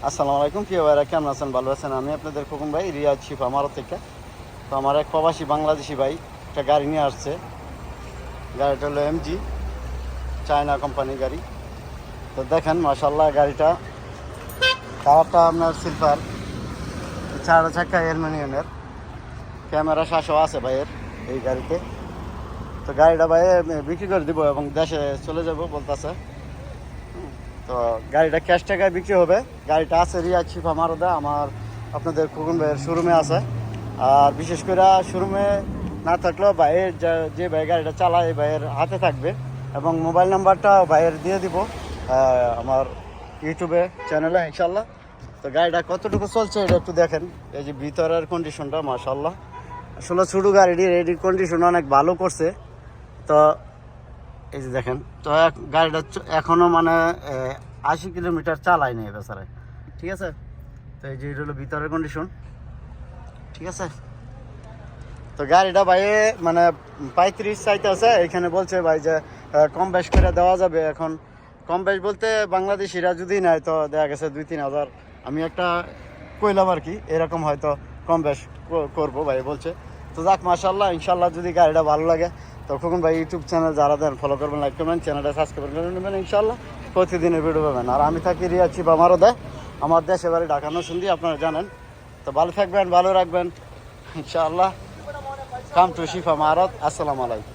আসসালামু আলাইকুম, প্রিয় ভাইরা, কেমন আছেন? ভালো আছেন? আমি আপনাদের খোকন ভাই, রিয়াদ শিফা মারত থেকে। তো আমার এক প্রবাসী বাংলাদেশি ভাই একটা গাড়ি নিয়ে আসছে। গাড়িটা হলো এমজি, চায়না কোম্পানির গাড়ি। তো দেখেন মাশাআল্লাহ, গাড়িটা কালারটা আপনার সিলভার, চার চাকা অ্যালুমিনিয়ামের, ক্যামেরা শাসও আছে ভাইয়ের এই গাড়িতে। তো গাড়িটা ভাই বিক্রি করে দিব এবং দেশে চলে যাব বলতেছে। তো গাড়িটা ক্যাশ টাকায় বিক্রি হবে। গাড়িটা আছে রিয়াদ শিফা মারদা, আমার আপনাদের খোকন ভাইয়ের শোরুমে আছে। আর বিশেষ করে শোরুমে না থাকলেও ভাইয়ের যে ভাই গাড়িটা চালায় এই ভাইয়ের হাতে থাকবে, এবং মোবাইল নাম্বারটা ভাইয়ের দিয়ে দিব আমার ইউটিউবে চ্যানেলে ইনশাল্লাহ। তো গাড়িটা কতটুকু চলছে এটা একটু দেখেন। এই যে ভিতরের কন্ডিশনটা মাশাআল্লাহ, আসলে ছোটো গাড়িটির এই কন্ডিশন অনেক ভালো করছে। তো এই যে দেখেন, তো গাড়িটা এখনও মানে 80 কিলোমিটার চালায়নি বেচারায়, ঠিক আছে। তো এই যে এটা হলো ভিতরের কন্ডিশন, ঠিক আছে। তো গাড়িটা ভাই মানে 35 চাইতে আছে, এখানে বলছে ভাই যে কম বেশ করে দেওয়া যাবে। এখন কম বেশ বলতে বাংলাদেশিরা যদি নেয় তো দেখা গেছে 2-3 হাজার আমি একটা কইলাম আর কি, এরকম হয়তো কম বেশ করবো ভাই বলছে। তো যাক মাশাআল্লাহ, ইনশাল্লাহ যদি গাড়িটা ভালো লাগে তো খোকন ভাই ইউটিউব চ্যানেল যারা দেন ফলো করবেন, লাইক করবেন, চ্যানেলটা সাবস্ক্রাইব করে নেবেন ইনশাল্লাহ। প্রতিদিনের ভিডিও পাবেন। আর আমি থাকি রিয়াদ শিফা মারদা, আমার দেশে বাড়ি ঢাকা নরসিংদী, আপনারা জানেন। তো ভালো থাকবেন, ভালো রাখবেন ইনশাআল্লাহ। কাম টু শিফা মারদ। আসসালামু আলাইকুম।